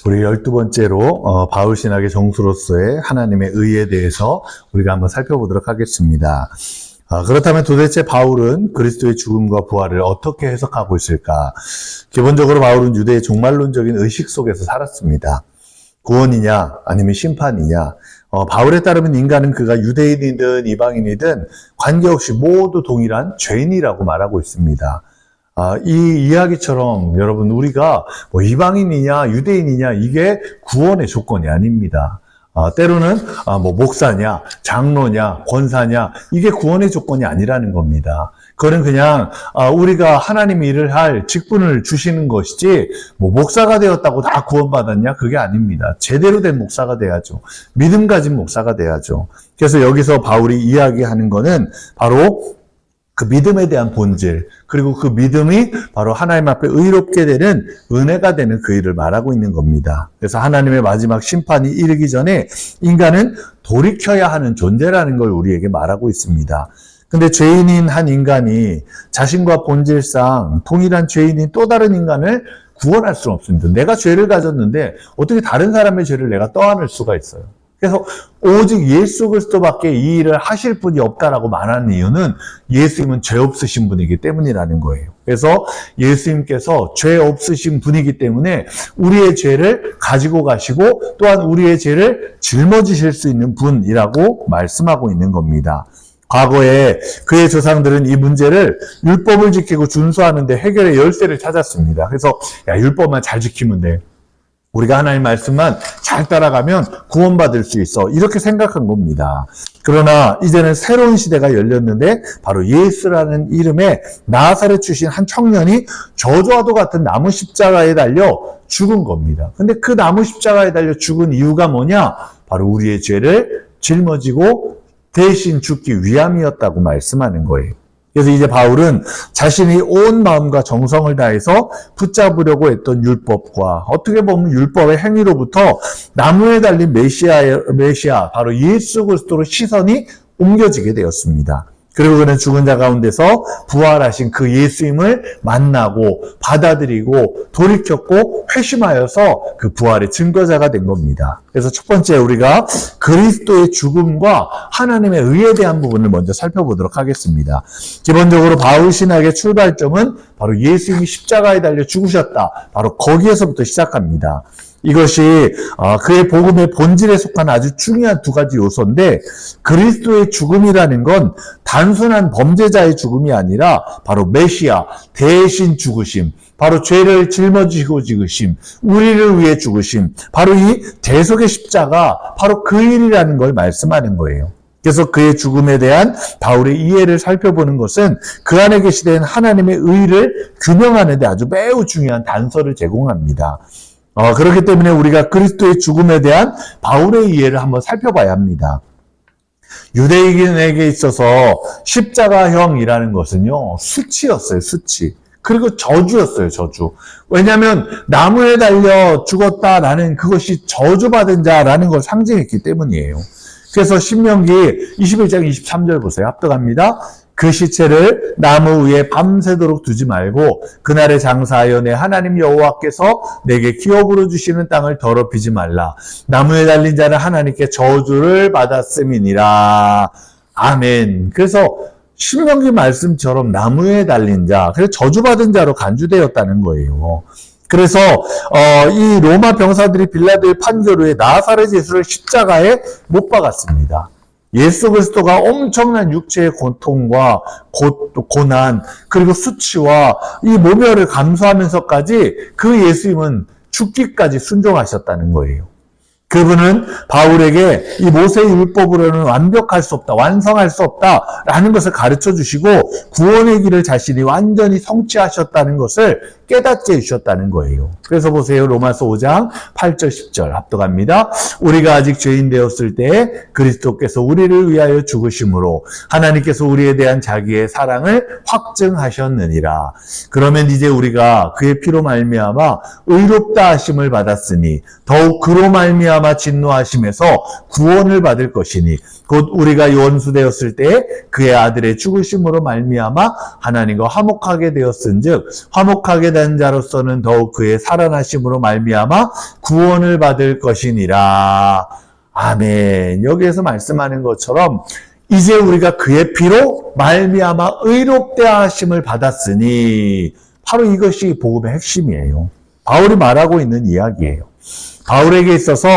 우리 12번째로 바울 신학의 정수로서의 하나님의 의에 대해서 우리가 한번 살펴보도록 하겠습니다. 그렇다면 도대체 바울은 그리스도의 죽음과 부활을 어떻게 해석하고 있을까? 기본적으로 바울은 유대의 종말론적인 의식 속에서 살았습니다. 구원이냐 아니면 심판이냐? 바울에 따르면 인간은 그가 유대인이든 이방인이든 관계없이 모두 동일한 죄인이라고 말하고 있습니다. 이 이야기처럼 여러분 우리가 이방인이냐 유대인이냐 이게 구원의 조건이 아닙니다. 때로는 목사냐 장로냐 권사냐 이게 구원의 조건이 아니라는 겁니다. 그거는 그냥 우리가 하나님이 일을 할 직분을 주시는 것이지 목사가 되었다고 다 구원받았냐 그게 아닙니다. 제대로 된 목사가 돼야죠. 믿음 가진 목사가 돼야죠. 그래서 여기서 바울이 이야기하는 거는 바로 그 믿음에 대한 본질, 그리고 그 믿음이 바로 하나님 앞에 의롭게 되는 은혜가 되는 그 일을 말하고 있는 겁니다. 그래서 하나님의 마지막 심판이 이르기 전에 인간은 돌이켜야 하는 존재라는 걸 우리에게 말하고 있습니다. 근데 죄인인 한 인간이 자신과 본질상 동일한 죄인인 또 다른 인간을 구원할 수는 없습니다. 내가 죄를 가졌는데 어떻게 다른 사람의 죄를 내가 떠안을 수가 있어요. 그래서 오직 예수 그리스도밖에 이 일을 하실 분이 없다라고 말하는 이유는 예수님은 죄 없으신 분이기 때문이라는 거예요. 그래서 예수님께서 죄 없으신 분이기 때문에 우리의 죄를 가지고 가시고 또한 우리의 죄를 짊어지실 수 있는 분이라고 말씀하고 있는 겁니다. 과거에 그의 조상들은 이 문제를 율법을 지키고 준수하는 데 해결의 열쇠를 찾았습니다. 그래서 율법만 잘 지키면 돼. 우리가 하나님 말씀만 잘 따라가면 구원받을 수 있어. 이렇게 생각한 겁니다. 그러나 이제는 새로운 시대가 열렸는데 바로 예수라는 이름의 나사렛 출신 한 청년이 저주와도 같은 나무 십자가에 달려 죽은 겁니다. 근데 그 나무 십자가에 달려 죽은 이유가 뭐냐? 바로 우리의 죄를 짊어지고 대신 죽기 위함이었다고 말씀하는 거예요. 그래서 이제 바울은 자신이 온 마음과 정성을 다해서 붙잡으려고 했던 율법과 어떻게 보면 율법의 행위로부터 나무에 달린 메시아 바로 예수 그리스도로 시선이 옮겨지게 되었습니다. 그리고 그는 죽은 자 가운데서 부활하신 그 예수님을 만나고 받아들이고 돌이켰고 회심하여서 그 부활의 증거자가 된 겁니다. 그래서 첫 번째 우리가 그리스도의 죽음과 하나님의 의에 대한 부분을 먼저 살펴보도록 하겠습니다. 기본적으로 바울 신학의 출발점은 바로 예수님이 십자가에 달려 죽으셨다. 바로 거기에서부터 시작합니다. 이것이 그의 복음의 본질에 속한 아주 중요한 두 가지 요소인데 그리스도의 죽음이라는 건 단순한 범죄자의 죽음이 아니라 바로 메시아, 대신 죽으심, 바로 죄를 짊어지고 죽으심, 우리를 위해 죽으심, 바로 이 대속의 십자가, 바로 그 일이라는 걸 말씀하는 거예요. 그래서 그의 죽음에 대한 바울의 이해를 살펴보는 것은 그 안에 계시된 하나님의 의를 규명하는 데 아주 매우 중요한 단서를 제공합니다. 그렇기 때문에 우리가 그리스도의 죽음에 대한 바울의 이해를 한번 살펴봐야 합니다. 유대인에게 있어서 십자가형이라는 것은요, 수치였어요, 수치. 그리고 저주였어요, 저주. 왜냐하면 나무에 달려 죽었다라는 그것이 저주받은 자라는 걸 상징했기 때문이에요. 그래서 신명기 21장 23절 보세요. 합독합니다. 그 시체를 나무 위에 밤새도록 두지 말고 그날에 장사하여 내 하나님 여호와께서 내게 기업으로 주시는 땅을 더럽히지 말라. 나무에 달린 자는 하나님께 저주를 받았음이니라. 아멘. 그래서 신명기 말씀처럼 나무에 달린 자, 그래서 저주받은 자로 간주되었다는 거예요. 그래서 이 로마 병사들이 빌라도의 판결 후에 나사렛 예수를 십자가에 못 박았습니다. 예수 그리스도가 엄청난 육체의 고통과 고난 그리고 수치와 이 모멸을 감수하면서까지 그 예수님은 죽기까지 순종하셨다는 거예요. 그분은 바울에게 이 모세의 율법으로는 완벽할 수 없다, 완성할 수 없다라는 것을 가르쳐 주시고 구원의 길을 자신이 완전히 성취하셨다는 것을 깨닫게 해주셨다는 거예요. 그래서 보세요. 로마서 5장 8절 10절 합독합니다. 우리가 아직 죄인 되었을 때에 그리스도께서 우리를 위하여 죽으심으로 하나님께서 우리에 대한 자기의 사랑을 확증하셨느니라. 그러면 이제 우리가 그의 피로 말미암아 의롭다 하심을 받았으니 더욱 그로 말미암아 진노하심에서 구원을 받을 것이니 곧 우리가 원수되었을 때에 그의 아들의 죽으심으로 말미암아 하나님과 화목하게 되었은즉 화목하게 유죄된 자로서는 더욱 그의 살아나심으로 말미암아 구원을 받을 것이니라. 아멘. 여기에서 말씀하는 것처럼 이제 우리가 그의 피로 말미암아 의롭게 하심을 받았으니, 바로 이것이 복음의 핵심이에요. 바울이 말하고 있는 이야기예요. 바울에게 있어서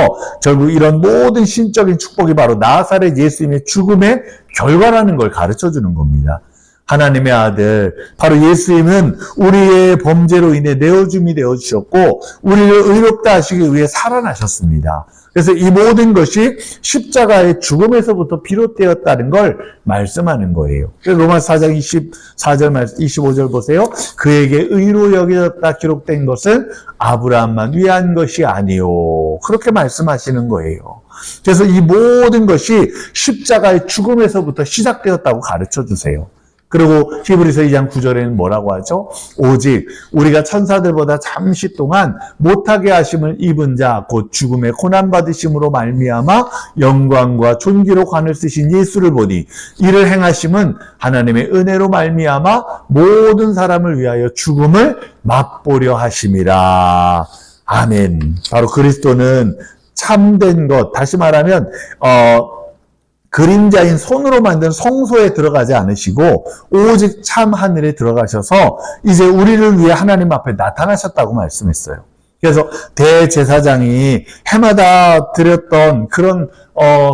결국 이런 모든 신적인 축복이 바로 나사렛 예수님의 죽음의 결과라는 걸 가르쳐주는 겁니다. 하나님의 아들, 바로 예수님은 우리의 범죄로 인해 내어줌이 되어주셨고 우리를 의롭다 하시기 위해 살아나셨습니다. 그래서 이 모든 것이 십자가의 죽음에서부터 비롯되었다는 걸 말씀하는 거예요. 그래서 로마서 4장 24절, 25절 보세요. 그에게 의로 여겨졌다 기록된 것은 아브라함만 위한 것이 아니요. 그렇게 말씀하시는 거예요. 그래서 이 모든 것이 십자가의 죽음에서부터 시작되었다고 가르쳐 주세요. 그리고 히브리서 2장 9절에는 뭐라고 하죠? 오직 우리가 천사들보다 잠시 동안 못하게 하심을 입은 자 곧 죽음의 고난받으심으로 말미암아 영광과 존귀로 관을 쓰신 예수를 보니 이를 행하심은 하나님의 은혜로 말미암아 모든 사람을 위하여 죽음을 맛보려 하심이라. 아멘. 바로 그리스도는 참된 것, 다시 말하면 그림자인 손으로 만든 성소에 들어가지 않으시고 오직 참 하늘에 들어가셔서 이제 우리를 위해 하나님 앞에 나타나셨다고 말씀했어요. 그래서 대제사장이 해마다 드렸던 그런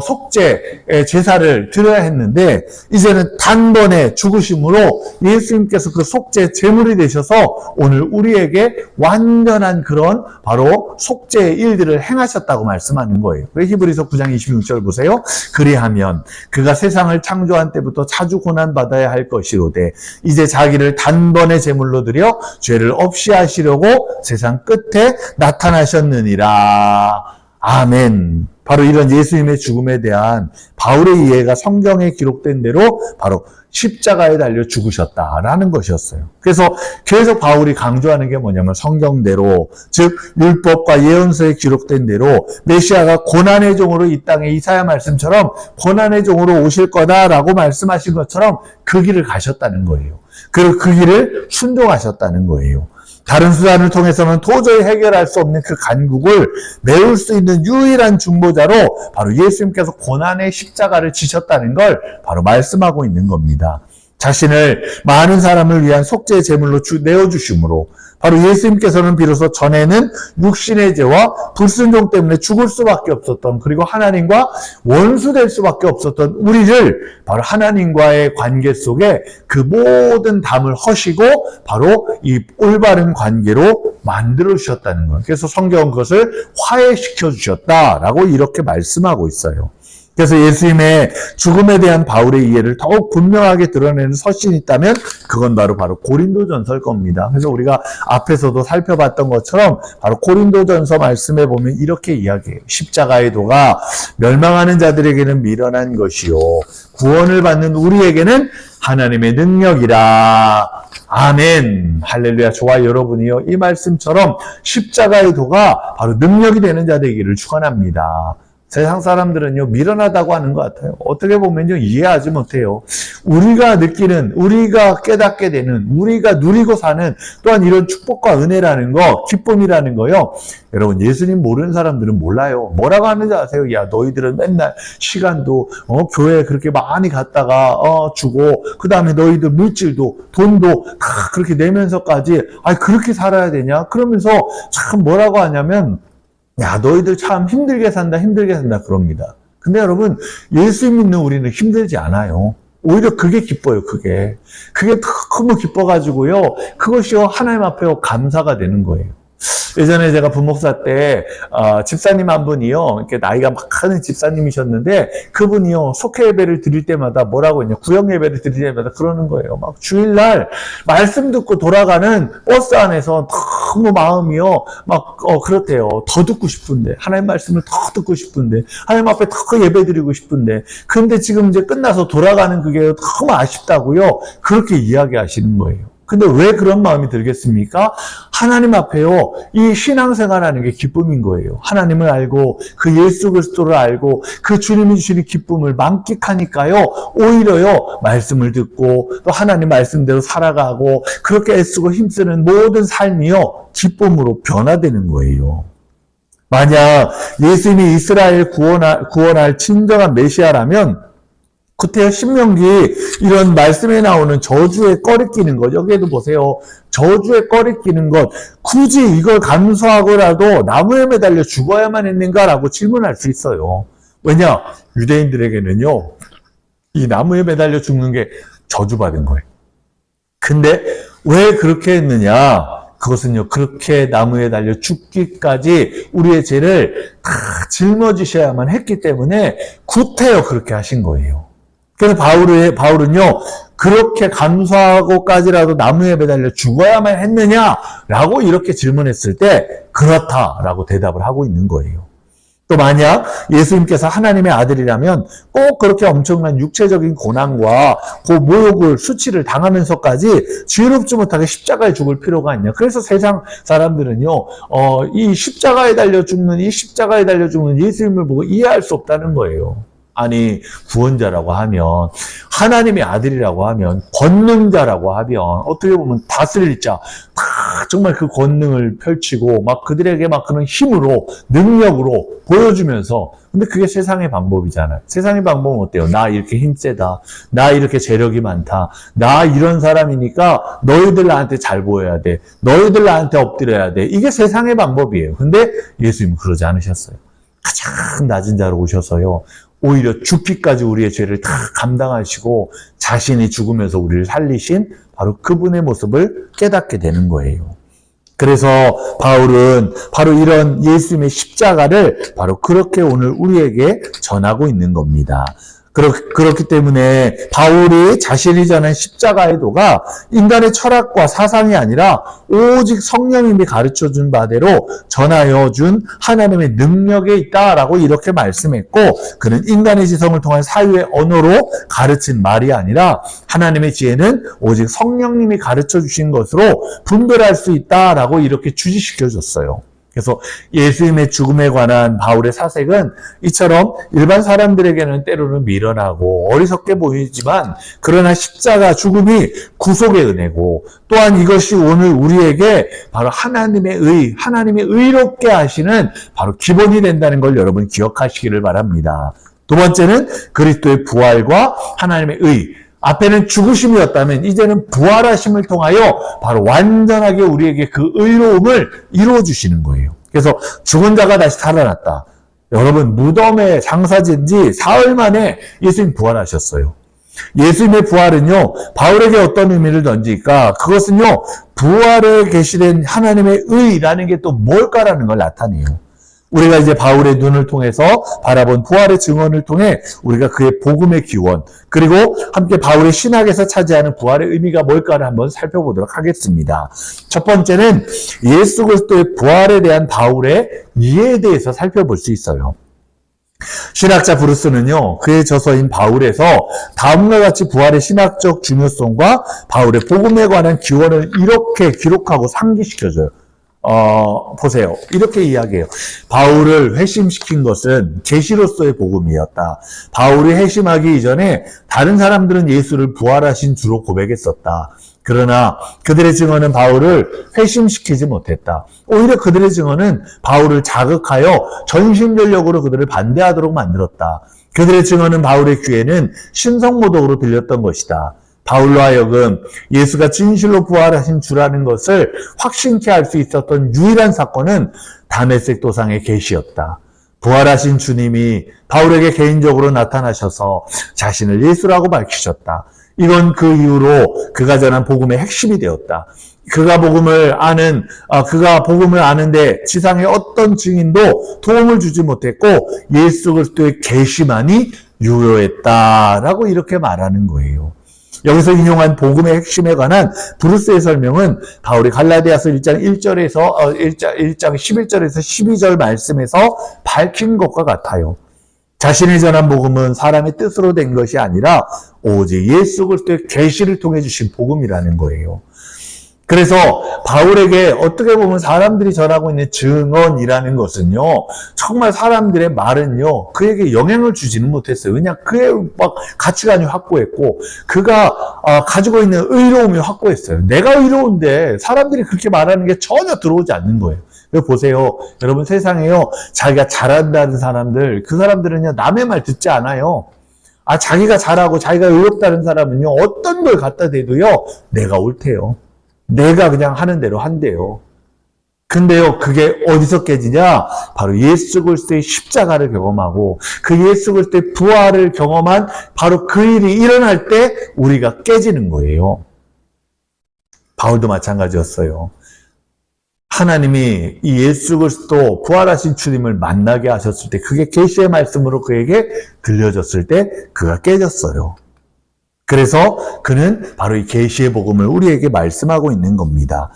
속죄 제사를 드려야 했는데 이제는 단번에 죽으심으로 예수님께서 그 속죄 제물이 되셔서 오늘 우리에게 완전한 그런 바로 속죄의 일들을 행하셨다고 말씀하는 거예요. 히브리서 9장 26절 보세요. 그리하면 그가 세상을 창조한 때부터 자주 고난받아야 할 것이로되 이제 자기를 단번에 제물로 드려 죄를 없이 하시려고 세상 끝에 나타나셨느니라. 아멘. 바로 이런 예수님의 죽음에 대한 바울의 이해가 성경에 기록된 대로 바로 십자가에 달려 죽으셨다라는 것이었어요. 그래서 계속 바울이 강조하는 게 뭐냐면 성경대로, 즉 율법과 예언서에 기록된 대로 메시아가 고난의 종으로 이 땅에 이사야 말씀처럼 고난의 종으로 오실 거다라고 말씀하신 것처럼 그 길을 가셨다는 거예요. 그리고 그 길을 순종하셨다는 거예요. 다른 수단을 통해서는 도저히 해결할 수 없는 그 간국을 메울 수 있는 유일한 중보자로 바로 예수님께서 고난의 십자가를 지셨다는 걸 바로 말씀하고 있는 겁니다. 자신을 많은 사람을 위한 속죄 제물로 내어주심으로 바로 예수님께서는 비로소 전에는 육신의 죄와 불순종 때문에 죽을 수밖에 없었던, 그리고 하나님과 원수될 수밖에 없었던 우리를 바로 하나님과의 관계 속에 그 모든 담을 허시고 바로 이 올바른 관계로 만들어 주셨다는 거예요. 그래서 성경은 그것을 화해시켜 주셨다라고 이렇게 말씀하고 있어요. 그래서 예수님의 죽음에 대한 바울의 이해를 더욱 분명하게 드러내는 서신이 있다면 그건 바로 고린도전서일 겁니다. 그래서 우리가 앞에서도 살펴봤던 것처럼 바로 고린도전서 말씀에 보면 이렇게 이야기해요. 십자가의 도가 멸망하는 자들에게는 미련한 것이요 구원을 받는 우리에게는 하나님의 능력이라. 아멘. 할렐루야. 좋아요. 여러분이요, 이 말씀처럼 십자가의 도가 바로 능력이 되는 자 되기를 축원합니다. 세상 사람들은요, 미련하다고 하는 것 같아요. 어떻게 보면요, 이해하지 못해요. 우리가 느끼는, 우리가 깨닫게 되는, 우리가 누리고 사는 또한 이런 축복과 은혜라는 거, 기쁨이라는 거요. 여러분, 예수님 모르는 사람들은 몰라요. 뭐라고 하는지 아세요? 야, 너희들은 맨날 시간도, 교회에 그렇게 많이 갔다가, 주고, 그 다음에 너희들 물질도, 돈도 다 그렇게 내면서까지, 그렇게 살아야 되냐? 그러면서 참 뭐라고 하냐면, 야, 너희들 참 힘들게 산다 그럽니다. 근데 여러분, 예수 믿는 우리는 힘들지 않아요. 오히려 그게 기뻐요, 그게 너무 기뻐가지고요, 그것이요, 하나님 앞에 감사가 되는 거예요. 예전에 제가 부목사 때 집사님 한 분이요, 이렇게 나이가 막 하는 집사님이셨는데 그분이요, 속회 예배를 드릴 때마다 뭐라고 했냐, 구역 예배를 드릴 때마다 그러는 거예요. 막 주일날 말씀 듣고 돌아가는 버스 안에서 너무 마음이요, 막 그렇대요. 더 듣고 싶은데, 하나님 말씀을 더 듣고 싶은데, 하나님 앞에 더 예배 드리고 싶은데, 근데 지금 이제 끝나서 돌아가는 그게 너무 아쉽다고요, 그렇게 이야기하시는 거예요. 근데 왜 그런 마음이 들겠습니까? 하나님 앞에요, 이 신앙생활하는 게 기쁨인 거예요. 하나님을 알고 그 예수 그리스도를 알고 그 주님이 주시는 기쁨을 만끽하니까요, 오히려요 말씀을 듣고 또 하나님 말씀대로 살아가고 그렇게 애쓰고 힘쓰는 모든 삶이요 기쁨으로 변화되는 거예요. 만약 예수님이 이스라엘 구원할 진정한 메시아라면 그때요 신명기 이런 말씀에 나오는 저주에 꺼리끼는 것, 여기에도 보세요. 저주에 꺼리끼는 것, 굳이 이걸 감수하고라도 나무에 매달려 죽어야만 했는가라고 질문할 수 있어요. 왜냐? 유대인들에게는요 이 나무에 매달려 죽는 게 저주받은 거예요. 근데 왜 그렇게 했느냐? 그것은요, 그렇게 나무에 달려 죽기까지 우리의 죄를 다 짊어지셔야만 했기 때문에 구태여 그렇게 하신 거예요. 그래서 바울은요, 그렇게 감수하고까지라도 나무에 매달려 죽어야만 했느냐라고 이렇게 질문했을 때, 그렇다라고 대답을 하고 있는 거예요. 또 만약 예수님께서 하나님의 아들이라면 꼭 그렇게 엄청난 육체적인 고난과 그 모욕을, 수치를 당하면서까지 지혜롭지 못하게 십자가에 죽을 필요가 있냐. 그래서 세상 사람들은요, 이 십자가에 달려 죽는 예수님을 보고 이해할 수 없다는 거예요. 아니, 구원자라고 하면, 하나님의 아들이라고 하면, 권능자라고 하면, 어떻게 보면 다스릴 자, 정말 그 권능을 펼치고, 막 그들에게 막 그런 힘으로, 능력으로 보여주면서, 근데 그게 세상의 방법이잖아요. 세상의 방법은 어때요? 나 이렇게 힘세다. 나 이렇게 재력이 많다. 나 이런 사람이니까 너희들 나한테 잘 보여야 돼. 너희들 나한테 엎드려야 돼. 이게 세상의 방법이에요. 근데 예수님은 그러지 않으셨어요. 가장 낮은 자로 오셔서요. 오히려 죽기까지 우리의 죄를 다 감당하시고 자신이 죽으면서 우리를 살리신 바로 그분의 모습을 깨닫게 되는 거예요. 그래서 바울은 바로 이런 예수님의 십자가를 바로 그렇게 오늘 우리에게 전하고 있는 겁니다. 그렇기 때문에 바울이 자신이 전한 십자가의 도가 인간의 철학과 사상이 아니라 오직 성령님이 가르쳐준 바대로 전하여 준 하나님의 능력에 있다라고 이렇게 말씀했고, 그는 인간의 지성을 통한 사유의 언어로 가르친 말이 아니라 하나님의 지혜는 오직 성령님이 가르쳐 주신 것으로 분별할 수 있다라고 이렇게 주지시켜 줬어요. 그래서 예수님의 죽음에 관한 바울의 사색은 이처럼 일반 사람들에게는 때로는 미련하고 어리석게 보이지만, 그러나 십자가 죽음이 구속의 은혜고, 또한 이것이 오늘 우리에게 바로 하나님이 의롭게 하시는 바로 기본이 된다는 걸 여러분 기억하시기를 바랍니다. 두 번째는 그리스도의 부활과 하나님의 의. 앞에는 죽으심이었다면 이제는 부활하심을 통하여 바로 완전하게 우리에게 그 의로움을 이루어 주시는 거예요. 그래서 죽은 자가 다시 살아났다. 여러분, 무덤에 장사진 지 사흘 만에 예수님 부활하셨어요. 예수님의 부활은요, 바울에게 어떤 의미를 던질까? 그것은요, 부활에 계시된 하나님의 의라는 게 또 뭘까라는 걸 나타내요. 우리가 이제 바울의 눈을 통해서 바라본 부활의 증언을 통해 우리가 그의 복음의 기원, 그리고 함께 바울의 신학에서 차지하는 부활의 의미가 뭘까를 한번 살펴보도록 하겠습니다. 첫 번째는 예수 그리스도의 부활에 대한 바울의 이해에 대해서 살펴볼 수 있어요. 신학자 브루스는요, 그의 저서인 바울에서 다음과 같이 부활의 신학적 중요성과 바울의 복음에 관한 기원을 이렇게 기록하고 상기시켜줘요. 보세요. 이렇게 이야기해요. 바울을 회심시킨 것은 계시로서의 복음이었다. 바울이 회심하기 이전에 다른 사람들은 예수를 부활하신 주로 고백했었다. 그러나 그들의 증언은 바울을 회심시키지 못했다. 오히려 그들의 증언은 바울을 자극하여 전심전력으로 그들을 반대하도록 만들었다. 그들의 증언은 바울의 귀에는 신성모독으로 들렸던 것이다. 바울로 하여금 예수가 진실로 부활하신 주라는 것을 확신케 할 수 있었던 유일한 사건은 다메섹 도상의 계시였다. 부활하신 주님이 바울에게 개인적으로 나타나셔서 자신을 예수라고 밝히셨다. 이건 그 이후로 그가 전한 복음의 핵심이 되었다. 그가 복음을 아는데 지상의 어떤 증인도 도움을 주지 못했고 예수 그리스도의 계시만이 유효했다라고 이렇게 말하는 거예요. 여기서 인용한 복음의 핵심에 관한 브루스의 설명은 바울이 갈라디아서 1장 11절에서 12절 말씀에서 밝힌 것과 같아요. 자신이 전한 복음은 사람의 뜻으로 된 것이 아니라 오직 예수 그리스도의 계시를 통해 주신 복음이라는 거예요. 그래서 바울에게 어떻게 보면 사람들이 전하고 있는 증언이라는 것은요, 정말 사람들의 말은요, 그에게 영향을 주지는 못했어요. 왜냐, 그의 막 가치관이 확고했고, 그가 가지고 있는 의로움이 확고했어요. 내가 의로운데 사람들이 그렇게 말하는 게 전혀 들어오지 않는 거예요. 보세요. 여러분, 세상에요, 자기가 잘한다는 사람들, 그 사람들은요, 남의 말 듣지 않아요. 자기가 잘하고 자기가 의롭다는 사람은요, 어떤 걸 갖다 대도요, 내가 옳대요. 내가 그냥 하는 대로 한대요. 근데요, 그게 어디서 깨지냐? 바로 예수 그리스도의 십자가를 경험하고 그 예수 그리스도의 부활을 경험한 바로 그 일이 일어날 때 우리가 깨지는 거예요. 바울도 마찬가지였어요. 하나님이 이 예수 그리스도 부활하신 주님을 만나게 하셨을 때, 그게 계시의 말씀으로 그에게 들려졌을 때 그가 깨졌어요. 그래서 그는 바로 이 계시의 복음을 우리에게 말씀하고 있는 겁니다.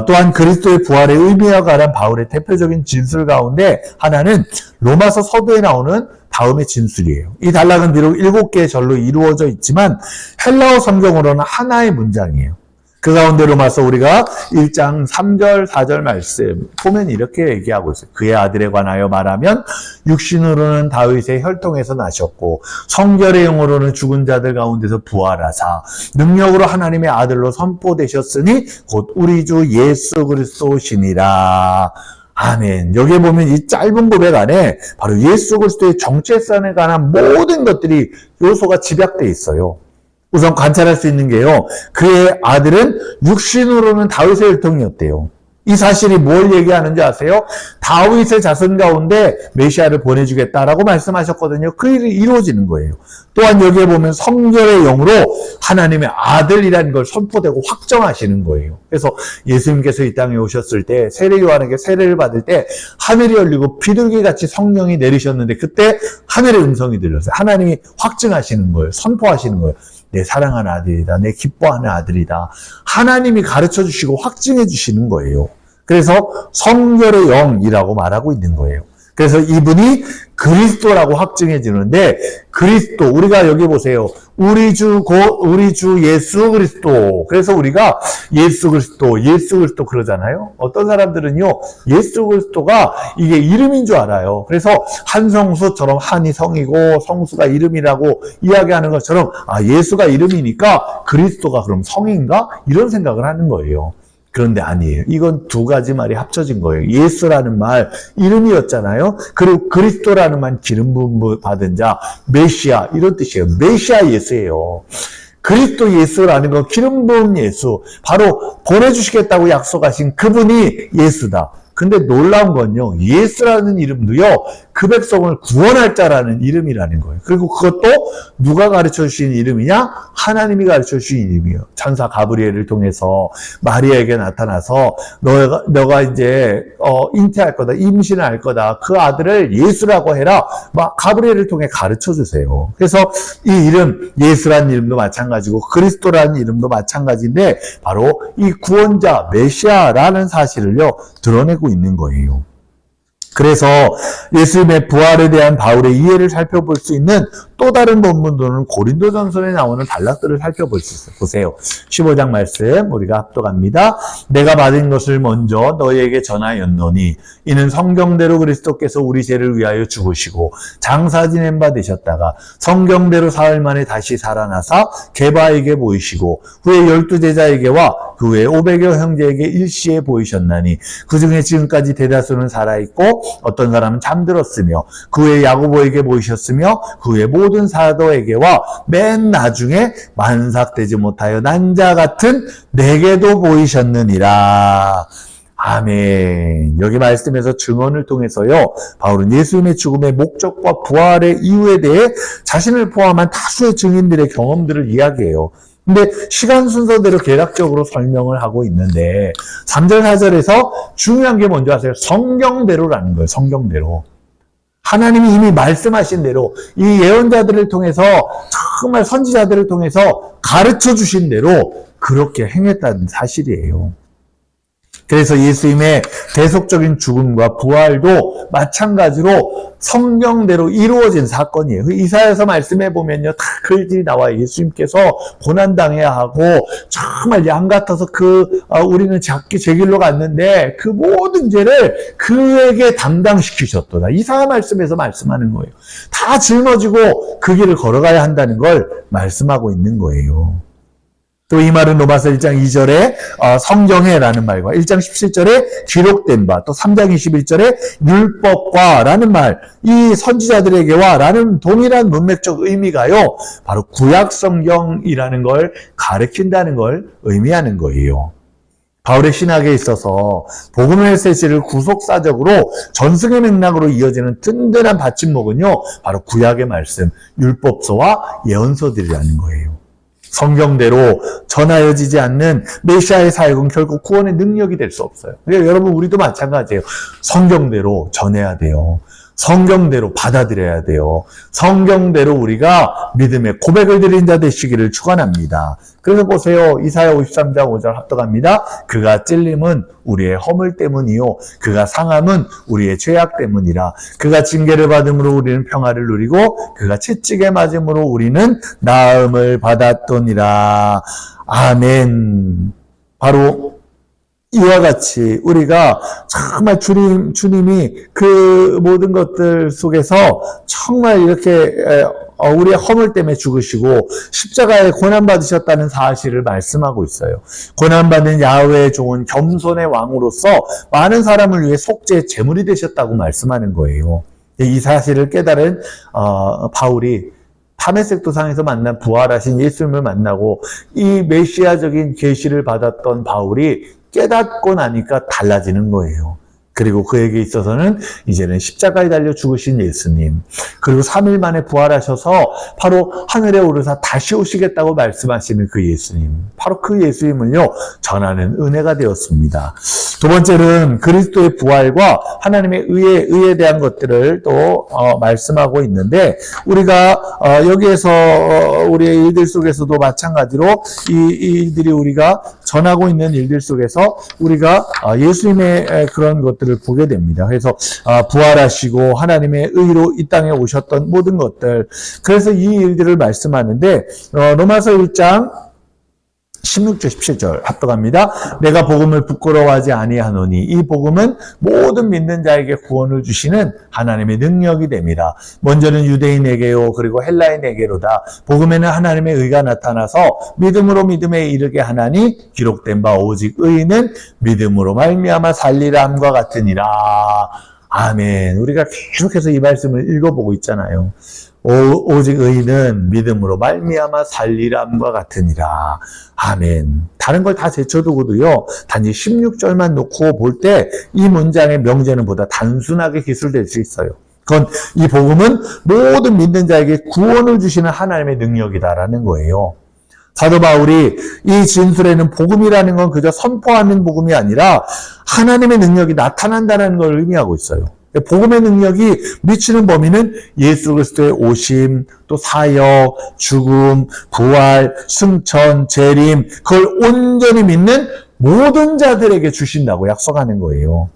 또한 그리스도의 부활의 의미와 관한 바울의 대표적인 진술 가운데 하나는 로마서 서두에 나오는 다음의 진술이에요. 이 단락은 비록 7개의 절로 이루어져 있지만 헬라어 성경으로는 하나의 문장이에요. 그 가운데 로마서 우리가 1장 3절, 4절 말씀 보면 이렇게 얘기하고 있어요. 그의 아들에 관하여 말하면 육신으로는 다윗의 혈통에서 나셨고 성결의 영으로는 죽은 자들 가운데서 부활하사 능력으로 하나님의 아들로 선포되셨으니 곧 우리 주 예수 그리스도시니라. 아멘. 여기에 보면 이 짧은 고백 안에 바로 예수 그리스도의 정체성에 관한 모든 것들이 요소가 집약되어 있어요. 우선 관찰할 수 있는 게요, 그의 아들은 육신으로는 다윗의 혈통이었대요. 이 사실이 뭘 얘기하는지 아세요? 다윗의 자손 가운데 메시아를 보내주겠다라고 말씀하셨거든요. 그 일이 이루어지는 거예요. 또한 여기에 보면 성결의 영으로 하나님의 아들이라는 걸 선포되고 확정하시는 거예요. 그래서 예수님께서 이 땅에 오셨을 때 세례 요한에게 세례를 받을 때 하늘이 열리고 비둘기같이 성령이 내리셨는데 그때 하늘의 음성이 들렸어요. 하나님이 확증하시는 거예요. 선포하시는 거예요. 내 사랑하는 아들이다. 내 기뻐하는 아들이다. 하나님이 가르쳐 주시고 확증해 주시는 거예요. 그래서 성결의 영이라고 말하고 있는 거예요. 그래서 이분이 그리스도라고 확증해 주는데, 그리스도, 우리가 여기 보세요. 우리 주 예수 그리스도. 그래서 우리가 예수 그리스도 그러잖아요. 어떤 사람들은요, 예수 그리스도가 이게 이름인 줄 알아요. 그래서 한성수처럼 한이 성이고 성수가 이름이라고 이야기하는 것처럼, 예수가 이름이니까 그리스도가 그럼 성인가? 이런 생각을 하는 거예요. 그런데 아니에요. 이건 두 가지 말이 합쳐진 거예요. 예수라는 말, 이름이었잖아요. 그리고 그리스도라는 말, 기름 부음 받은 자, 메시아, 이런 뜻이에요. 메시아 예수예요. 그리스도 예수라는 건 기름 부음 예수, 바로 보내주시겠다고 약속하신 그분이 예수다. 근데 놀라운 건요, 예수라는 이름도요, 그 백성을 구원할 자라는 이름이라는 거예요. 그리고 그것도 누가 가르쳐 주신 이름이냐? 하나님이 가르쳐 주신 이름이에요. 천사 가브리엘을 통해서 마리아에게 나타나서 너가 이제 잉태할 거다, 임신할 거다, 그 아들을 예수라고 해라. 가브리엘을 통해 가르쳐 주세요. 그래서 이 이름, 예수라는 이름도 마찬가지고 그리스도라는 이름도 마찬가지인데 바로 이 구원자, 메시아라는 사실을요, 드러내고 있는 거예요. 그래서 예수님의 부활에 대한 바울의 이해를 살펴볼 수 있는 또 다른 본문들은 고린도전서에 나오는 단락들을 살펴볼 수 있어요. 보세요. 15장 말씀 우리가 합독합니다. 내가 받은 것을 먼저 너희에게 전하였노니 이는 성경대로 그리스도께서 우리 죄를 위하여 죽으시고 장사 지낸 바 되셨다가 성경대로 사흘 만에 다시 살아나사 게바에게 보이시고 후에 12제자에게와 그 후에 500여 형제에게 일시에 보이셨나니 그 중에 지금까지 대다수는 살아있고 어떤 사람은 잠들었으며 그 후에 야고보에게 보이셨으며 그 후에 모든 사도에게와 맨 나중에 만삭되지 못하여 난 자 같은 내게도 보이셨느니라. 아멘. 여기 말씀에서 증언을 통해서요, 바울은 예수님의 죽음의 목적과 부활의 이유에 대해 자신을 포함한 다수의 증인들의 경험들을 이야기해요. 근데 시간 순서대로 개략적으로 설명을 하고 있는데 3절 4절에서 중요한 게 뭔지 아세요? 성경대로라는 거예요. 성경대로. 하나님이 이미 말씀하신 대로 이 예언자들을 통해서, 정말 선지자들을 통해서 가르쳐 주신 대로 그렇게 행했다는 사실이에요. 그래서 예수님의 대속적인 죽음과 부활도 마찬가지로 성경대로 이루어진 사건이에요. 이사야서 말씀해 보면요, 다 글들이 나와요. 예수님께서 고난당해야 하고 정말 양 같아서 우리는 작게 제 길로 갔는데 그 모든 죄를 그에게 담당시키셨도다. 이사야 말씀에서 말씀하는 거예요. 다 짊어지고 그 길을 걸어가야 한다는 걸 말씀하고 있는 거예요. 또 이 말은 로마서 1장 2절에 성경에라는 말과 1장 17절에 기록된 바, 또 3장 21절에 율법과 라는 말, 이 선지자들에게와 라는 동일한 문맥적 의미가요, 바로 구약 성경이라는 걸 가리킨다는 걸 의미하는 거예요. 바울의 신학에 있어서 복음의 메시지를 구속사적으로 전승의 맥락으로 이어지는 든든한 받침목은요, 바로 구약의 말씀, 율법서와 예언서들이라는 거예요. 성경대로 전하여지지 않는 메시아의 사역은 결국 구원의 능력이 될 수 없어요. 그러니까 여러분, 우리도 마찬가지예요. 성경대로 전해야 돼요. 성경대로 받아들여야 돼요. 성경대로 우리가 믿음의 고백을 드린 자 되시기를 축원합니다. 그래서 보세요. 이사야 53장 5절 합독합니다. 그가 찔림은 우리의 허물 때문이요, 그가 상함은 우리의 죄악 때문이라. 그가 징계를 받음으로 우리는 평화를 누리고 그가 채찍에 맞음으로 우리는 나음을 받았더니라. 아멘. 바로 이와 같이 우리가 정말 주님이 그 모든 것들 속에서 정말 이렇게 우리의 허물 때문에 죽으시고 십자가에 고난받으셨다는 사실을 말씀하고 있어요. 고난받는 야훼의 종은 겸손의 왕으로서 많은 사람을 위해 속죄의 제물이 되셨다고 말씀하는 거예요. 이 사실을 깨달은 바울이 다메섹 도상에서 만난 부활하신 예수님을 만나고 이 메시아적인 계시를 받았던 바울이 깨닫고 나니까 달라지는 거예요. 그리고 그에게 있어서는 이제는 십자가에 달려 죽으신 예수님, 그리고 3일 만에 부활하셔서 바로 하늘에 오르사 다시 오시겠다고 말씀하시는 그 예수님, 바로 그 예수님을요 전하는 은혜가 되었습니다. 두 번째는 그리스도의 부활과 하나님의 의에 대한 것들을 또 말씀하고 있는데, 우리가 여기에서 우리의 일들 속에서도 마찬가지로 이 일들이 우리가 전하고 있는 일들 속에서 우리가 예수님의 그런 것들을 보게 됩니다. 그래서 부활하시고 하나님의 의로 이 땅에 오셨던 모든 것들, 그래서 이 일들을 말씀하는데 로마서 1장 16절 17절 합독합니다. 내가 복음을 부끄러워하지 아니하노니 이 복음은 모든 믿는 자에게 구원을 주시는 하나님의 능력이 됨이라. 먼저는 유대인에게요 그리고 헬라인에게로다. 복음에는 하나님의 의가 나타나서 믿음으로 믿음에 이르게 하나니 기록된 바 오직 의인은 믿음으로 말미암아 살리라 함과 같으니라. 아멘. 우리가 계속해서 이 말씀을 읽어보고 있잖아요. 오직 의인은 믿음으로 말미암아 살리람과 같으니라. 아멘. 다른 걸 다 제쳐두고도요, 단지 16절만 놓고 볼 때 이 문장의 명제는 보다 단순하게 기술될 수 있어요. 그건 이 복음은 모든 믿는 자에게 구원을 주시는 하나님의 능력이다라는 거예요. 사도 바울이 이 진술에는 복음이라는 건 그저 선포하는 복음이 아니라 하나님의 능력이 나타난다는 걸 의미하고 있어요. 복음의 능력이 미치는 범위는 예수 그리스도의 오심, 또 사역, 죽음, 부활, 승천, 재림, 그걸 온전히 믿는 모든 자들에게 주신다고 약속하는 거예요.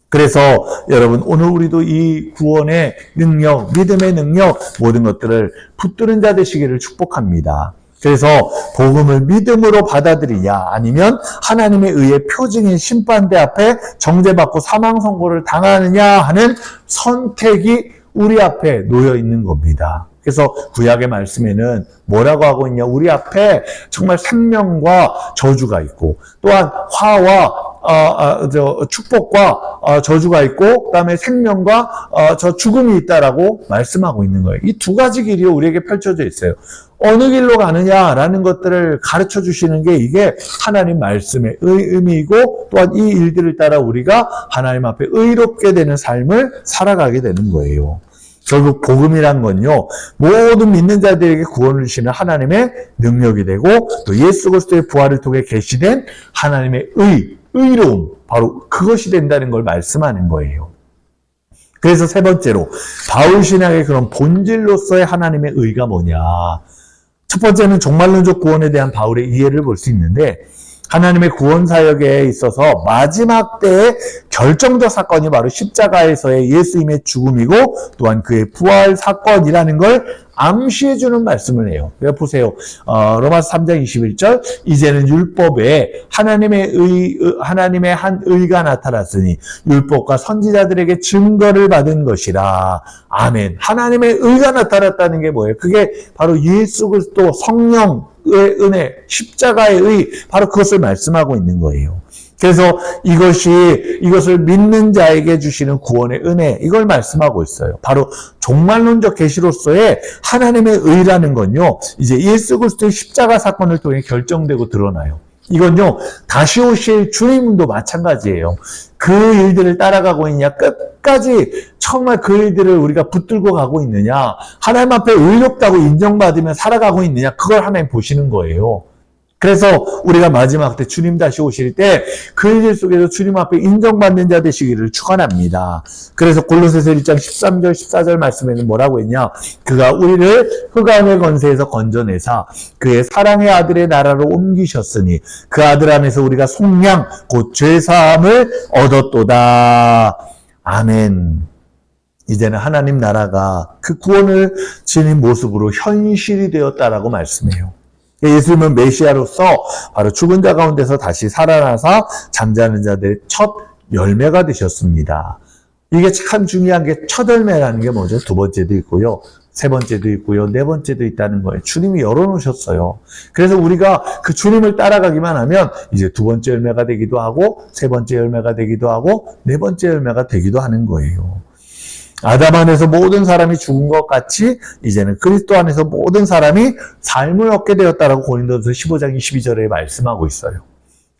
그래서 여러분, 오늘 우리도 이 구원의 능력, 믿음의 능력, 모든 것들을 붙드는 자 되시기를 축복합니다. 그래서 복음을 믿음으로 받아들이냐, 아니면 하나님의 의의 표징인 심판대 앞에 정죄받고 사망 선고를 당하느냐 하는 선택이 우리 앞에 놓여 있는 겁니다. 그래서 구약의 말씀에는 뭐라고 하고 있냐, 우리 앞에 정말 생명과 저주가 있고, 또한 화와 축복과 저주가 있고, 그다음에 생명과 저 죽음이 있다라고 말씀하고 있는 거예요. 이 두 가지 길이 우리에게 펼쳐져 있어요. 어느 길로 가느냐라는 것들을 가르쳐 주시는 게 이게 하나님 말씀의 의미이고, 또한 이 일들을 따라 우리가 하나님 앞에 의롭게 되는 삶을 살아가게 되는 거예요. 결국 복음이란 건요, 모든 믿는 자들에게 구원을 주시는 하나님의 능력이 되고, 또 예수 그리스도의 부활을 통해 계시된 하나님의 의로움, 바로 그것이 된다는 걸 말씀하는 거예요. 그래서 세 번째로 바울 신학의 그런 본질로서의 하나님의 의가 뭐냐. 첫 번째는 종말론적 구원에 대한 바울의 이해를 볼 수 있는데, 하나님의 구원 사역에 있어서 마지막 때의 결정적 사건이 바로 십자가에서의 예수님의 죽음이고 또한 그의 부활 사건이라는 걸 암시해주는 말씀을 해요. 그래서 보세요. 로마서 3장 21절 이제는 율법에 하나님의 한 의가 나타났으니 율법과 선지자들에게 증거를 받은 것이라. 아멘. 하나님의 의가 나타났다는 게 뭐예요? 그게 바로 예수 그리스도 성령의 은혜, 십자가의 의, 바로 그것을 말씀하고 있는 거예요. 그래서 이것을 믿는 자에게 주시는 구원의 은혜, 이걸 말씀하고 있어요. 바로 종말론적 계시로서의 하나님의 의라는 건요, 이제 예수 그리스도의 십자가 사건을 통해 결정되고 드러나요. 이건요, 다시 오실 주님도 마찬가지예요. 그 일들을 따라가고 있냐, 끝까지 정말 그 일들을 우리가 붙들고 가고 있느냐, 하나님 앞에 의롭다고 인정받으며 살아가고 있느냐, 그걸 하나님 보시는 거예요. 그래서 우리가 마지막 때 주님 다시 오실 때 그 일들 속에서 주님 앞에 인정받는 자 되시기를 축원합니다. 그래서 골로새서 1장 13절 14절 말씀에는 뭐라고 했냐? 그가 우리를 흑암의 권세에서 건져내사 그의 사랑의 아들의 나라로 옮기셨으니 그 아들 안에서 우리가 속량 곧 죄사함을 얻었도다. 아멘. 이제는 하나님 나라가 그 구원을 지닌 모습으로 현실이 되었다라고 말씀해요. 예수님은 메시아로서 바로 죽은 자 가운데서 다시 살아나서 잠자는 자들의 첫 열매가 되셨습니다. 이게 참 중요한 게 첫 열매라는 게 뭐죠? 두 번째도 있고요. 세 번째도 있고요. 네 번째도 있다는 거예요. 주님이 열어놓으셨어요. 그래서 우리가 그 주님을 따라가기만 하면 이제 두 번째 열매가 되기도 하고 세 번째 열매가 되기도 하고 네 번째 열매가 되기도 하는 거예요. 아담 안에서 모든 사람이 죽은 것 같이 이제는 그리스도 안에서 모든 사람이 삶을 얻게 되었다라고 고린도전서 15장 22절에 말씀하고 있어요.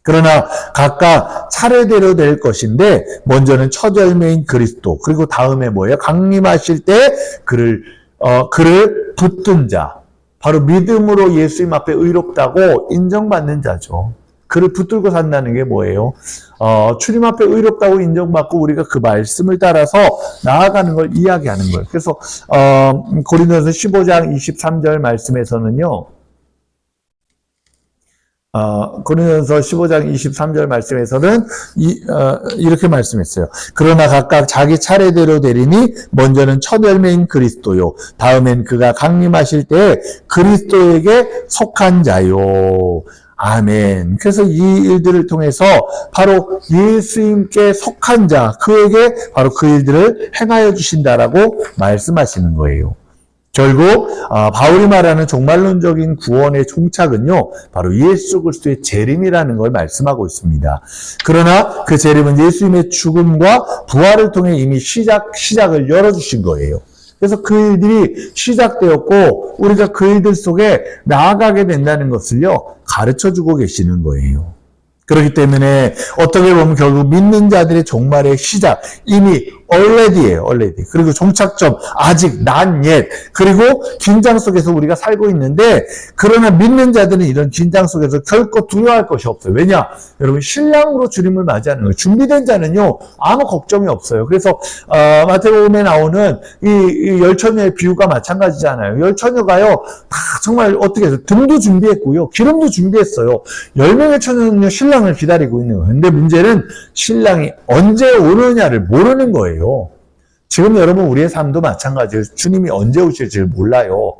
그러나 각각 차례대로 될 것인데 먼저는 첫 열매인 그리스도, 그리고 다음에 뭐예요? 강림하실 때 그를 붙든 자, 바로 믿음으로 예수님 앞에 의롭다고 인정받는 자죠. 그를 붙들고 산다는 게 뭐예요? 주님 앞에 의롭다고 인정받고 우리가 그 말씀을 따라서 나아가는 걸 이야기하는 거예요. 그래서 고린도전서 15장 23절 말씀에서는요. 고린도전서 15장 23절 말씀에서는 이렇게 말씀했어요. 그러나 각각 자기 차례대로 되리니 먼저는 첫 열매인 그리스도요. 다음엔 그가 강림하실 때 그리스도에게 속한 자요. 아멘. 그래서 이 일들을 통해서 바로 예수님께 속한 자, 그에게 바로 그 일들을 행하여 주신다라고 말씀하시는 거예요. 결국 바울이 말하는 종말론적인 구원의 종착은요, 바로 예수 그리스도의 재림이라는 걸 말씀하고 있습니다. 그러나 그 재림은 예수님의 죽음과 부활을 통해 이미 시작을 열어주신 거예요. 그래서 그 일들이 시작되었고 우리가 그 일들 속에 나아가게 된다는 것을요, 가르쳐주고 계시는 거예요. 그렇기 때문에 어떻게 보면 결국 믿는 자들의 종말의 시작, 이미 already예요, already. 그리고 종착점, 아직 not yet. 그리고 긴장 속에서 우리가 살고 있는데, 그러나 믿는 자들은 이런 긴장 속에서 결코 두려워할 것이 없어요. 왜냐? 여러분, 신랑으로 주님을 맞이하는 거예요. 준비된 자는요, 아무 걱정이 없어요. 그래서 마태복음에 나오는 이 열처녀의 비유가 마찬가지잖아요. 열처녀가요, 다 정말 어떻게 해서 등도 준비했고요, 기름도 준비했어요. 10명의 처녀는요, 신랑을 기다리고 있는 거예요. 근데 문제는 신랑이 언제 오느냐를 모르는 거예요. 지금 여러분 우리의 삶도 마찬가지예요. 주님이 언제 오실지를 몰라요.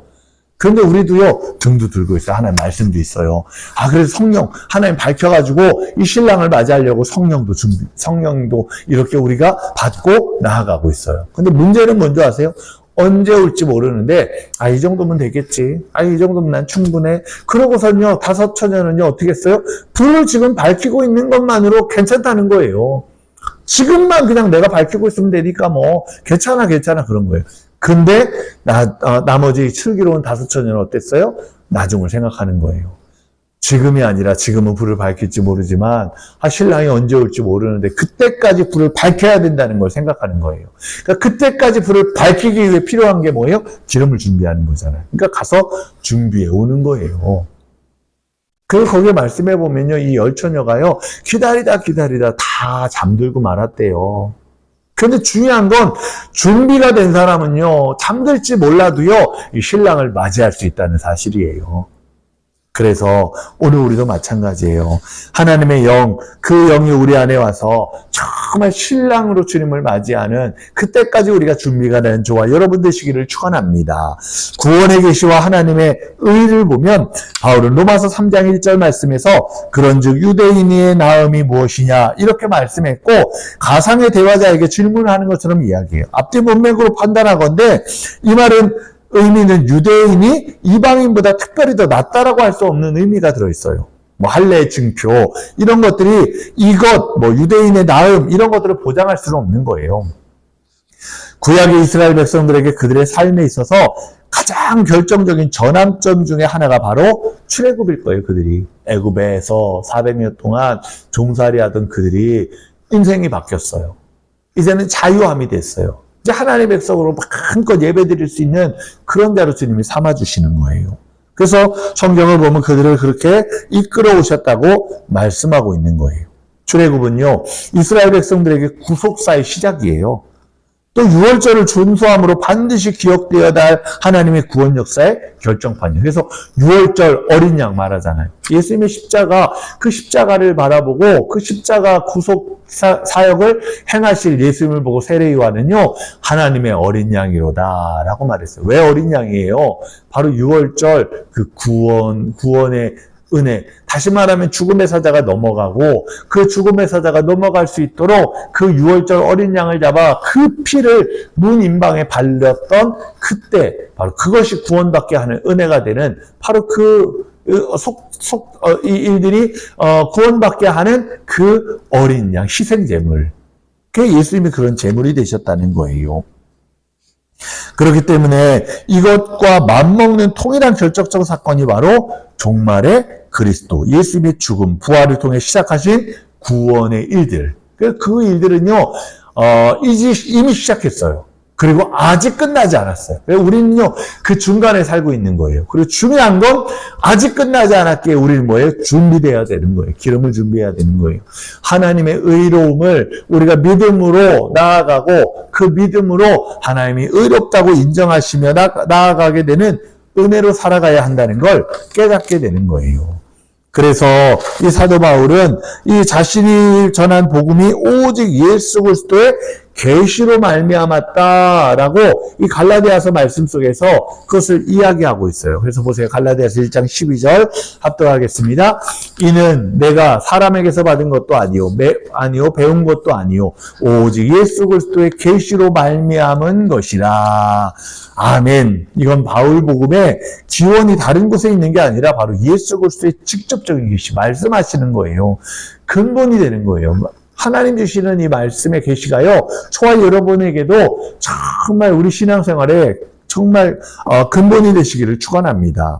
그런데 우리도요, 등도 들고 있어요. 하나님 말씀도 있어요. 그래서 성령, 하나님 밝혀가지고 이 신랑을 맞이하려고 성령도 이렇게 우리가 받고 나아가고 있어요. 근데 문제는 뭔지 아세요? 언제 올지 모르는데, 이 정도면 되겠지. 이 정도면 난 충분해. 그러고선요, 5 처녀는요, 어떻게 했어요? 불을 지금 밝히고 있는 것만으로 괜찮다는 거예요. 지금만 그냥 내가 밝히고 있으면 되니까 괜찮아 그런 거예요. 근데 나머지 슬기로운 5 처녀는 어땠어요? 나중을 생각하는 거예요. 지금이 아니라 지금은 불을 밝힐지 모르지만 신랑이 언제 올지 모르는데 그때까지 불을 밝혀야 된다는 걸 생각하는 거예요. 그러니까 그때까지 불을 밝히기 위해 필요한 게 뭐예요? 기름을 준비하는 거잖아요. 그러니까 가서 준비해 오는 거예요. 그리고 거기에 말씀해 보면요, 이 열처녀가요, 기다리다 다 잠들고 말았대요. 그런데 중요한 건 준비가 된 사람은요, 잠들지 몰라도요, 이 신랑을 맞이할 수 있다는 사실이에요. 그래서 오늘 우리도 마찬가지예요. 하나님의 영, 그 영이 우리 안에 와서 정말 신랑으로 주님을 맞이하는 그때까지 우리가 준비가 된 저와 여러분 되시기를 축원합니다. 구원의 계시와 하나님의 의를 보면 바울은 로마서 3장 1절 말씀에서 그런즉 유대인의 나음이 무엇이냐 이렇게 말씀했고 가상의 대화자에게 질문하는 것처럼 이야기해요. 앞뒤 문맥으로 판단하건대 이 말은 의미는 유대인이 이방인보다 특별히 더 낫다라고 할 수 없는 의미가 들어있어요. 뭐 할례의 증표 이런 것들이 이것 뭐 유대인의 나음 이런 것들을 보장할 수는 없는 거예요. 구약의 이스라엘 백성들에게 그들의 삶에 있어서 가장 결정적인 전환점 중에 하나가 바로 출애굽일 거예요. 그들이 애굽에서 400년 동안 종살이하던 그들이 인생이 바뀌었어요. 이제는 자유함이 됐어요. 이제 하나님의 백성으로 마음껏 예배드릴 수 있는 그런 자로 주님이 삼아주시는 거예요. 그래서 성경을 보면 그들을 그렇게 이끌어 오셨다고 말씀하고 있는 거예요. 출애굽은요, 이스라엘 백성들에게 구속사의 시작이에요. 또 유월절을 준수함으로 반드시 기억되어야 할 하나님의 구원 역사의 결정판이에요. 그래서 유월절 어린 양 말하잖아요. 예수님의 십자가, 그 십자가를 바라보고 그 십자가 구속 사역을 행하실 예수님을 보고 세례 요한은요, 하나님의 어린 양이로다 라고 말했어요. 왜 어린 양이에요? 바로 유월절 그 구원의 은혜, 다시 말하면 죽음의 사자가 넘어가고 그 죽음의 사자가 넘어갈 수 있도록 그 유월절 어린 양을 잡아 그 피를 문 임방에 발렸던 그때 바로 그것이 구원받게 하는 은혜가 되는 바로 이 일들이 구원받게 하는 그 어린 양 희생 제물, 그 예수님이 그런 제물이 되셨다는 거예요. 그렇기 때문에 이것과 맞먹는 통일한 결정적 사건이 바로 종말의 그리스도, 예수님의 죽음, 부활을 통해 시작하신 구원의 일들. 그 일들은요, 이미 시작했어요. 그리고 아직 끝나지 않았어요. 우리는요, 그 중간에 살고 있는 거예요. 그리고 중요한 건 아직 끝나지 않았기에 우리는 뭐예요? 준비되어야 되는 거예요. 기름을 준비해야 되는 거예요. 하나님의 의로움을 우리가 믿음으로 나아가고 그 믿음으로 하나님이 의롭다고 인정하시며 나아가게 되는 은혜로 살아가야 한다는 걸 깨닫게 되는 거예요. 그래서 이 사도 바울은 이 자신이 전한 복음이 오직 예수 그리스도의 계시로 말미암았다라고 이 갈라디아서 말씀 속에서 그것을 이야기하고 있어요. 그래서 보세요. 갈라디아서 1장 12절 합독하겠습니다. 이는 내가 사람에게서 받은 것도 아니요 배운 것도 아니요 오직 예수 그리스도의 계시로 말미암은 것이라. 아멘. 이건 바울 복음의 지원이 다른 곳에 있는 게 아니라 바로 예수 그리스도의 직접적인 계시 말씀하시는 거예요. 근본이 되는 거예요. 하나님 주시는 이 말씀의 계시가요, 저와 여러분에게도 정말 우리 신앙생활에 정말 근본이 되시기를 축원합니다.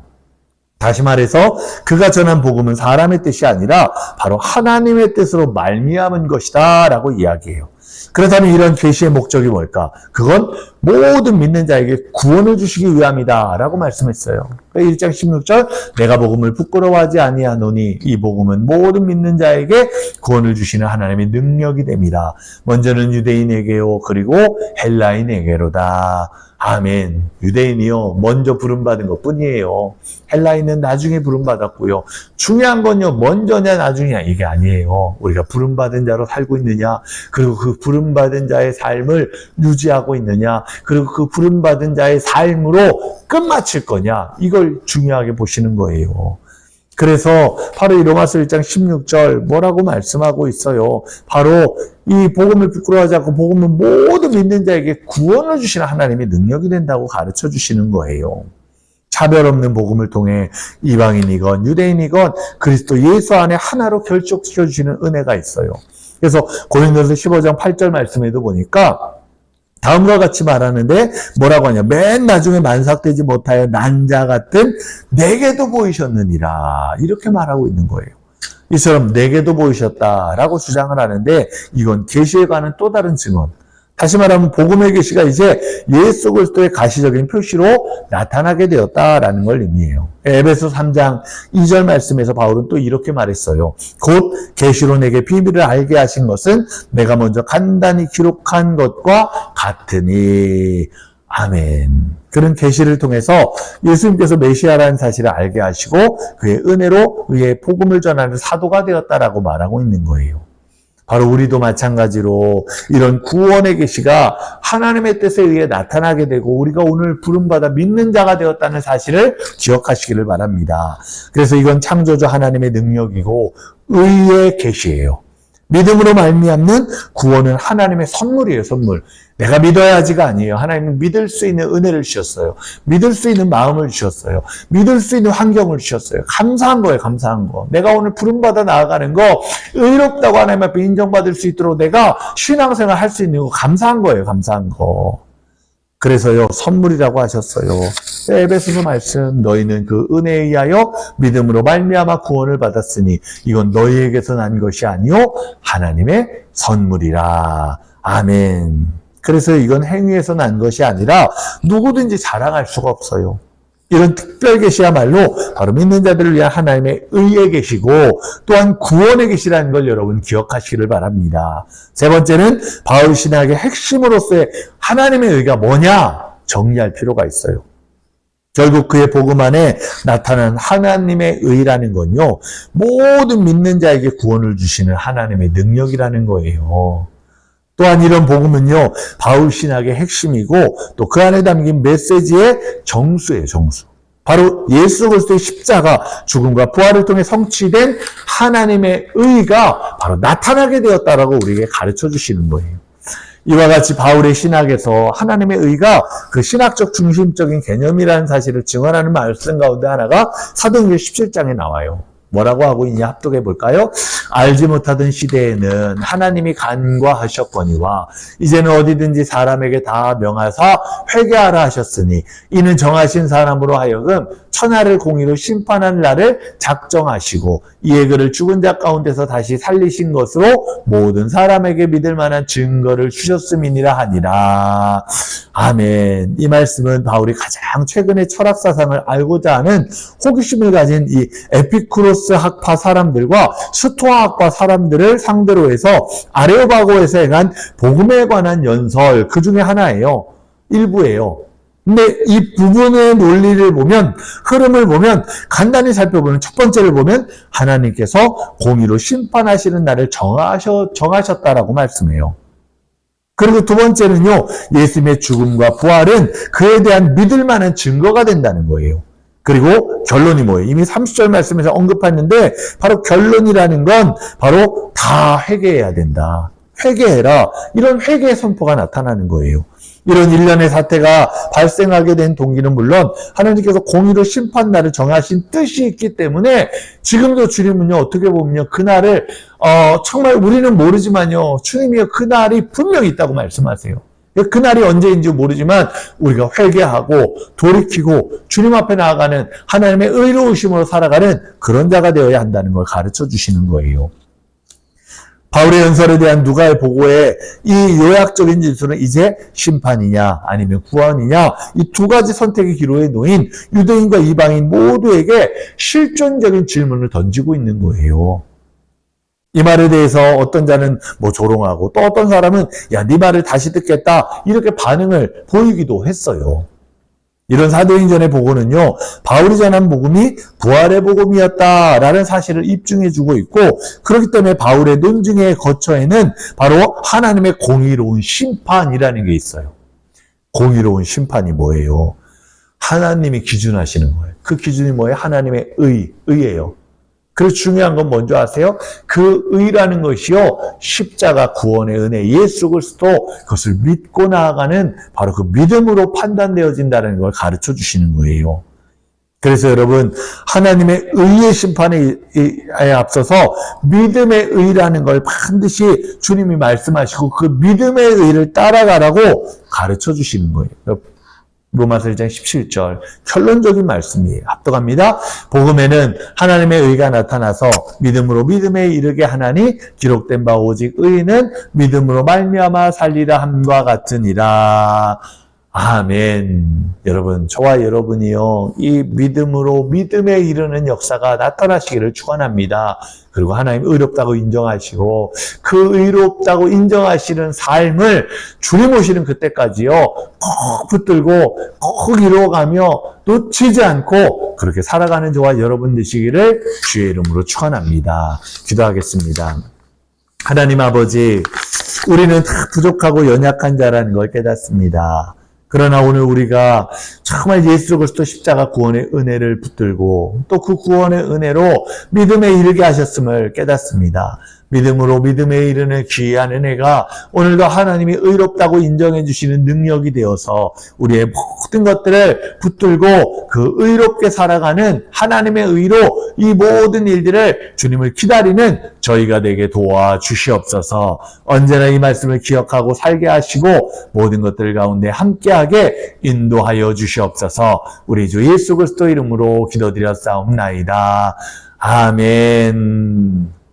다시 말해서 그가 전한 복음은 사람의 뜻이 아니라 바로 하나님의 뜻으로 말미암은 것이다 라고 이야기해요. 그렇다면 이런 계시의 목적이 뭘까? 그건 모든 믿는 자에게 구원을 주시기 위함이다 라고 말씀했어요. 1장 16절 내가 복음을 부끄러워하지 아니하노니 이 복음은 모든 믿는 자에게 구원을 주시는 하나님의 능력이 됩니다. 먼저는 유대인에게요 그리고 헬라인에게로다. 아멘. 유대인이요 먼저 부름받은 것 뿐이에요. 헬라인은 나중에 부름받았고요. 중요한 건요 먼저냐 나중이냐 이게 아니에요. 우리가 부름받은 자로 살고 있느냐, 그리고 그 부름받은 자의 삶을 유지하고 있느냐, 그리고 그 부름받은 자의 삶으로 끝마칠 거냐, 이걸 중요하게 보시는 거예요. 그래서 바로 이 로마서 1장 16절 뭐라고 말씀하고 있어요. 바로 이 복음을 부끄러워하지 않고 복음은 모든 믿는 자에게 구원을 주시는 하나님의 능력이 된다고 가르쳐 주시는 거예요. 차별 없는 복음을 통해 이방인이건 유대인이건 그리스도 예수 안에 하나로 결속시켜 주시는 은혜가 있어요. 그래서 고린도서 15장 8절 말씀에도 보니까 다음과 같이 말하는데 뭐라고 하냐, 맨 나중에 만삭되지 못하여 난 자 같은 내게도 보이셨느니라 이렇게 말하고 있는 거예요. 이처럼 내게도 보이셨다라고 주장을 하는데 이건 계시에 관한 또 다른 증언, 다시 말하면 복음의 계시가 이제 예수 그리스도의 가시적인 표시로 나타나게 되었다라는 걸 의미해요. 에베소 3장 2절 말씀에서 바울은 또 이렇게 말했어요. 곧 계시로 내게 비밀을 알게 하신 것은 내가 먼저 간단히 기록한 것과 같으니. 아멘. 그런 계시를 통해서 예수님께서 메시아라는 사실을 알게 하시고 그의 은혜로 그의 복음을 전하는 사도가 되었다라고 말하고 있는 거예요. 바로 우리도 마찬가지로 이런 구원의 계시가 하나님의 뜻에 의해 나타나게 되고 우리가 오늘 부름받아 믿는 자가 되었다는 사실을 기억하시기를 바랍니다. 그래서 이건 창조주 하나님의 능력이고 의의 계시예요. 믿음으로 말미암는 구원은 하나님의 선물이에요, 선물. 내가 믿어야지가 아니에요. 하나님은 믿을 수 있는 은혜를 주셨어요. 믿을 수 있는 마음을 주셨어요. 믿을 수 있는 환경을 주셨어요. 감사한 거예요, 감사한 거. 내가 오늘 부름받아 나아가는 거, 의롭다고 하나님 앞에 인정받을 수 있도록 내가 신앙생활 할 수 있는 거, 감사한 거예요, 감사한 거. 그래서요, 선물이라고 하셨어요. 에베소서 말씀, 너희는 그 은혜에 의하여 믿음으로 말미암아 구원을 받았으니 이건 너희에게서 난 것이 아니요 하나님의 선물이라. 아멘. 그래서 이건 행위에서 난 것이 아니라 누구든지 자랑할 수가 없어요. 이런 특별 계시야말로 바로 믿는 자들을 위한 하나님의 의의 계시고 또한 구원의 계시라는 걸 여러분 기억하시기를 바랍니다. 세 번째는 바울 신학의 핵심으로서의 하나님의 의가 뭐냐 정리할 필요가 있어요. 결국 그의 복음 안에 나타난 하나님의 의라는 건요, 모든 믿는 자에게 구원을 주시는 하나님의 능력이라는 거예요. 또한 이런 복음은요, 바울 신학의 핵심이고 또 그 안에 담긴 메시지의 정수예요, 정수. 바로 예수 그리스도의 십자가, 죽음과 부활을 통해 성취된 하나님의 의가 바로 나타나게 되었다라고 우리에게 가르쳐 주시는 거예요. 이와 같이 바울의 신학에서 하나님의 의가 그 신학적 중심적인 개념이라는 사실을 증언하는 말씀 가운데 하나가 사도행전 17장에 나와요. 뭐라고 하고 있냐 합독해 볼까요? 알지 못하던 시대에는 하나님이 간과하셨거니와 이제는 어디든지 사람에게 다 명하사 회개하라 하셨으니 이는 정하신 사람으로 하여금 천하를 공의로 심판할 날을 작정하시고 이에 그를 죽은 자 가운데서 다시 살리신 것으로 모든 사람에게 믿을 만한 증거를 주셨음이니라 하니라. 아멘. 이 말씀은 바울이 가장 최근에 철학 사상을 알고자 하는 호기심을 가진 이 에피쿠로스 학파 사람들과 스토아학파 사람들을 상대로 해서 아레오바고에서 행한 복음에 관한 연설 그 중에 하나예요. 일부예요. 근데 이 부분의 논리를 보면, 흐름을 보면, 간단히 살펴보면 첫 번째를 보면 하나님께서 공의로 심판하시는 날을 정하셨다라고 말씀해요. 그리고 두 번째는요, 예수님의 죽음과 부활은 그에 대한 믿을 만한 증거가 된다는 거예요. 그리고 결론이 뭐예요? 이미 30절 말씀에서 언급했는데 바로 결론이라는 건 바로 다 회개해야 된다. 회개해라. 이런 회개의 선포가 나타나는 거예요. 이런 일련의 사태가 발생하게 된 동기는 물론 하나님께서 공의로 심판날을 정하신 뜻이 있기 때문에 지금도 주님은요, 어떻게 보면요, 그날을 정말 우리는 모르지만요, 주님이요, 그날이 분명히 있다고 말씀하세요. 그날이 언제인지 모르지만 우리가 회개하고 돌이키고 주님 앞에 나아가는 하나님의 의로우심으로 살아가는 그런 자가 되어야 한다는 걸 가르쳐 주시는 거예요. 바울의 연설에 대한 누가의 보고에 이 요약적인 진술은 이제 심판이냐 아니면 구원이냐 이 두 가지 선택의 기로에 놓인 유대인과 이방인 모두에게 실존적인 질문을 던지고 있는 거예요. 이 말에 대해서 어떤 자는 뭐 조롱하고 또 어떤 사람은 야, 네 말을 다시 듣겠다 이렇게 반응을 보이기도 했어요. 이런 사도행전의 복음은요, 바울이 전한 복음이 부활의 복음이었다라는 사실을 입증해주고 있고, 그렇기 때문에 바울의 논증의 거처에는 바로 하나님의 공의로운 심판이라는 게 있어요. 공의로운 심판이 뭐예요? 하나님이 기준하시는 거예요. 그 기준이 뭐예요? 하나님의 의예요. 그래서 중요한 건 뭔지 아세요? 그 의라는 것이요, 십자가 구원의 은혜, 예수 그리스도 그것을 믿고 나아가는 바로 그 믿음으로 판단되어진다는 걸 가르쳐 주시는 거예요. 그래서 여러분, 하나님의 의의 심판에 앞서서 믿음의 의라는 걸 반드시 주님이 말씀하시고 그 믿음의 의를 따라가라고 가르쳐 주시는 거예요. 로마서 1장 17절 결론적인 말씀이에요. 합독합니다. 복음에는 하나님의 의가 나타나서 믿음으로 믿음에 이르게 하나니 기록된 바 오직 의인은 믿음으로 말미암아 살리라 함과 같으니라. 아멘. 여러분, 저와 여러분이요, 이 믿음으로 믿음에 이르는 역사가 나타나시기를 축원합니다. 그리고 하나님 의롭다고 인정하시고 그 의롭다고 인정하시는 삶을 주님 오시는 그때까지요, 꼭 붙들고 꼭 이루어가며 놓치지 않고 그렇게 살아가는 저와 여러분 되시기를 주의 이름으로 축원합니다. 기도하겠습니다. 하나님 아버지, 우리는 다 부족하고 연약한 자라는 걸 깨닫습니다. 그러나 오늘 우리가 정말 예수 그리스도 십자가 구원의 은혜를 붙들고 또 그 구원의 은혜로 믿음에 이르게 하셨음을 깨닫습니다. 믿음으로 믿음에 이르는 귀한 은혜가 오늘도 하나님이 의롭다고 인정해 주시는 능력이 되어서 우리의 모든 것들을 붙들고 그 의롭게 살아가는 하나님의 의로 이 모든 일들을 주님을 기다리는 저희가 되게 도와주시옵소서. 언제나 이 말씀을 기억하고 살게 하시고 모든 것들 가운데 함께하게 인도하여 주시옵소서. 우리 주 예수 그리스도 이름으로 기도드렸사옵나이다. 아멘.